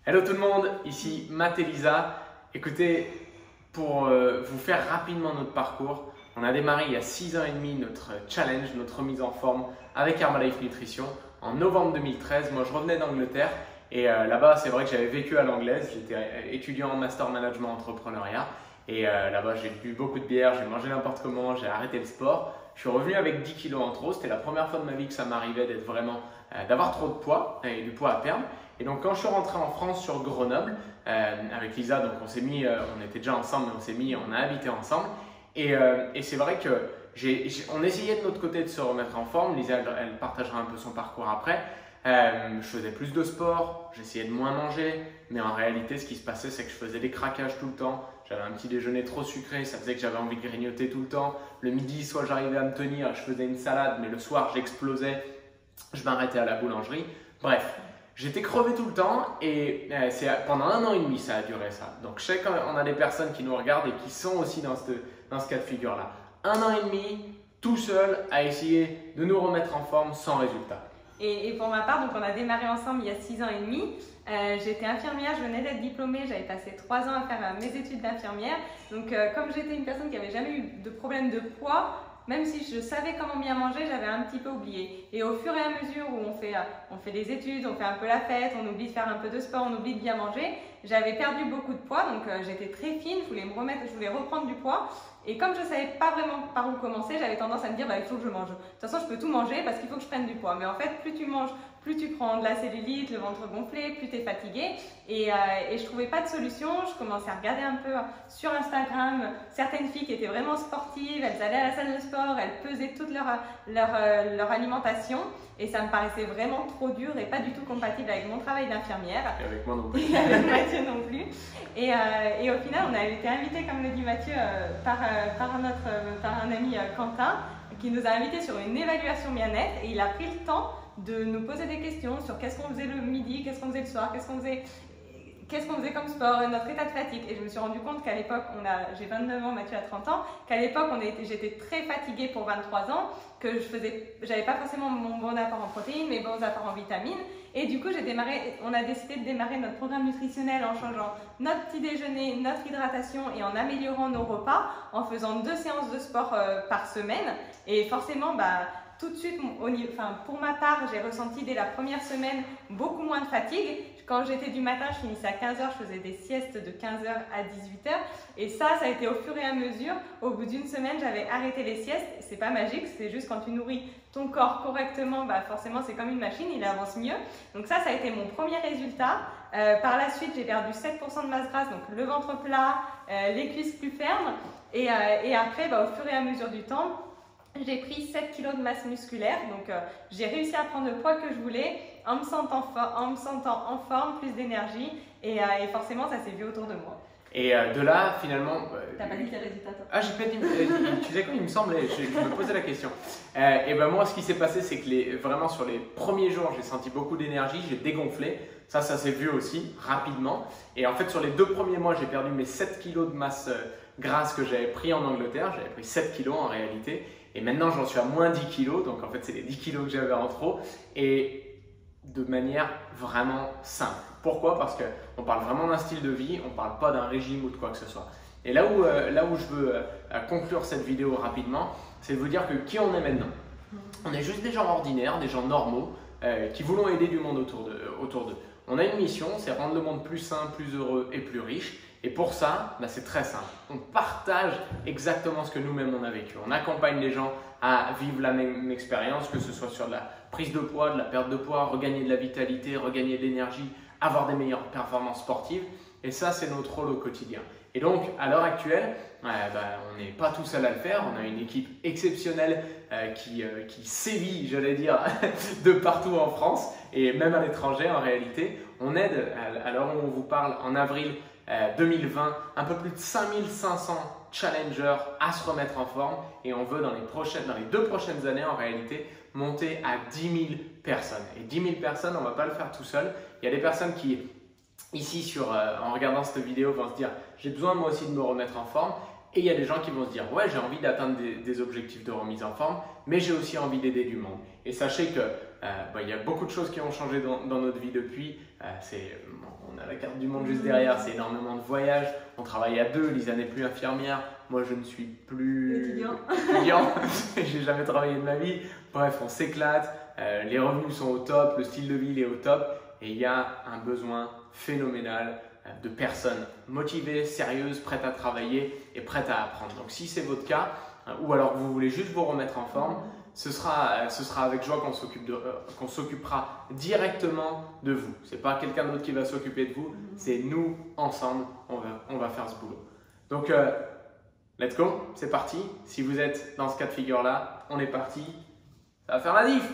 Hello tout le monde, ici Matt et Lisa. Écoutez, pour vous faire rapidement notre parcours, on a démarré il y a 6 ans et demi notre challenge, notre remise en forme avec Herbalife Nutrition en novembre 2013. Moi je revenais d'Angleterre et là-bas c'est vrai que j'avais vécu à l'anglaise, j'étais étudiant en Master Management Entrepreneuriat et là-bas j'ai bu beaucoup de bière, j'ai mangé n'importe comment, j'ai arrêté le sport. Je suis revenu avec 10 kilos en trop, c'était la première fois de ma vie que ça m'arrivait d'être vraiment, d'avoir trop de poids et du poids à perdre. Et donc quand je suis rentré en France sur Grenoble avec Lisa, donc on s'est mis, on était déjà ensemble, mais on a habité ensemble. Et c'est vrai que on essayait de notre côté de se remettre en forme. Lisa, elle partagera un peu son parcours après. Je faisais plus de sport, j'essayais de moins manger, mais en réalité, ce qui se passait, c'est que je faisais des craquages tout le temps. J'avais un petit déjeuner trop sucré, ça faisait que j'avais envie de grignoter tout le temps. Le midi, soit j'arrivais à me tenir, je faisais une salade, mais le soir, j'explosais, je m'arrêtais à la boulangerie. Bref, j'étais crevé tout le temps et pendant 1 an et demi, ça a duré ça. Donc, je sais qu'on a des personnes qui nous regardent et qui sont aussi dans ce cas de figure-là. 1 an et demi, tout seul, à essayer de nous remettre en forme sans résultat. Et pour ma part, donc on a démarré ensemble il y a 6 ans et demi. J'étais infirmière, je venais d'être diplômée, j'avais passé 3 ans à faire mes études d'infirmière. Donc comme j'étais une personne qui n'avait jamais eu de problème de poids, même si je savais comment bien manger, j'avais un petit peu oublié. Et au fur et à mesure où on fait des études, on fait un peu la fête, on oublie de faire un peu de sport, on oublie de bien manger, j'avais perdu beaucoup de poids, donc j'étais très fine, je voulais reprendre du poids. Et comme je ne savais pas vraiment par où commencer, j'avais tendance à me dire il faut que je mange. De toute façon, je peux tout manger parce qu'il faut que je prenne du poids. Mais en fait, plus tu manges, plus tu prends de la cellulite, le ventre gonflé, plus tu es fatigué. Et je ne trouvais pas de solution. Je commençais à regarder un peu sur Instagram certaines filles qui étaient vraiment sportives. Elles allaient à la salle de sport, elles pesaient toute leur alimentation. Et ça me paraissait vraiment trop dur et pas du tout compatible avec mon travail d'infirmière. Et avec moi non plus. Et avec Mathieu non plus. Et au final, on a été invités, comme le dit Mathieu, par un ami Quentin, qui nous a invités sur une évaluation bien-être. Et il a pris le temps de nous poser des questions sur qu'est-ce qu'on faisait le midi, qu'est-ce qu'on faisait le soir, qu'est-ce qu'on faisait comme sport, notre état de fatigue. Et je me suis rendu compte qu'à l'époque, j'ai 29 ans, Mathieu a 30 ans, qu'à l'époque, j'étais très fatiguée pour 23 ans, que j'avais pas forcément mon bon apport en protéines, mes bons apports en vitamines. Et du coup, on a décidé de démarrer notre programme nutritionnel en changeant notre petit déjeuner, notre hydratation et en améliorant nos repas, en faisant 2 séances de sport par semaine. Et forcément, tout de suite, pour ma part, j'ai ressenti dès la première semaine beaucoup moins de fatigue. Quand j'étais du matin, je finissais à 15h, je faisais des siestes de 15h à 18h. Et ça a été au fur et à mesure. Au bout d'1 semaine, j'avais arrêté les siestes. C'est pas magique, c'est juste quand tu nourris ton corps correctement, forcément c'est comme une machine, il avance mieux. Donc ça a été mon premier résultat. Par la suite, j'ai perdu 7% de masse grasse, donc le ventre plat, les cuisses plus fermes. Et après, au fur et à mesure du temps, j'ai pris 7 kg de masse musculaire, donc j'ai réussi à prendre le poids que je voulais en me sentant en forme, plus d'énergie et forcément ça s'est vu autour de moi. Et de là, finalement… T'as pas dit tes résultats toi? Ah, j'ai pas dit… Tu sais quoi, il me semblait, je me posais la question. Et moi, ce qui s'est passé, c'est que vraiment sur les premiers jours, j'ai senti beaucoup d'énergie, j'ai dégonflé. Ça s'est vu aussi rapidement. Et en fait, sur les 2 premiers mois, j'ai perdu mes 7 kg de masse grasse que j'avais pris en Angleterre. J'avais pris 7 kg en réalité. Et maintenant, j'en suis à moins 10 kg. Donc, en fait, c'est les 10 kg que j'avais en trop. Et de manière vraiment simple. Pourquoi? Parce qu'on parle vraiment d'un style de vie. On ne parle pas d'un régime ou de quoi que ce soit. Et là où je veux conclure cette vidéo rapidement, c'est de vous dire que qui on est maintenant. On est juste des gens ordinaires, des gens normaux qui voulons aider du monde autour d'eux. On a une mission, c'est rendre le monde plus sain, plus heureux et plus riche. Et pour ça, c'est très simple. On partage exactement ce que nous-mêmes on a vécu. On accompagne les gens à vivre la même expérience, que ce soit sur de la prise de poids, de la perte de poids, regagner de la vitalité, regagner de l'énergie, avoir des meilleures performances sportives. Et ça, c'est notre rôle au quotidien. Et donc, à l'heure actuelle, on n'est pas tout seul à le faire. On a une équipe exceptionnelle qui sévit, j'allais dire, de partout en France et même à l'étranger en réalité. On aide, à l'heure où on vous parle, en avril 2020, un peu plus de 5500 challengers à se remettre en forme et on veut dans les 2 prochaines années en réalité monter à 10 000 personnes. Et 10 000 personnes, on ne va pas le faire tout seul. Il y a des personnes qui, ici en regardant cette vidéo, vont se dire j'ai besoin moi aussi de me remettre en forme. Et il y a des gens qui vont se dire ouais, j'ai envie d'atteindre des objectifs de remise en forme, mais j'ai aussi envie d'aider du monde. Et sachez que il y a beaucoup de choses qui ont changé dans notre vie depuis. On a la carte du monde juste derrière, c'est énormément de voyages. On travaille à deux, Lisa n'est plus infirmière, moi je ne suis plus étudiant. J'ai jamais travaillé de ma vie. Bref, on s'éclate, les revenus sont au top, le style de vie il est au top et il y a un besoin phénoménal de personnes motivées, sérieuses, prêtes à travailler et prêtes à apprendre. Donc si c'est votre cas, ou alors que vous voulez juste vous remettre en forme, ce sera avec joie qu'on s'occupera directement de vous. Ce n'est pas quelqu'un d'autre qui va s'occuper de vous, c'est nous ensemble, on va faire ce boulot. Donc, let's go, c'est parti. Si vous êtes dans ce cas de figure-là, on est parti, ça va faire la diff.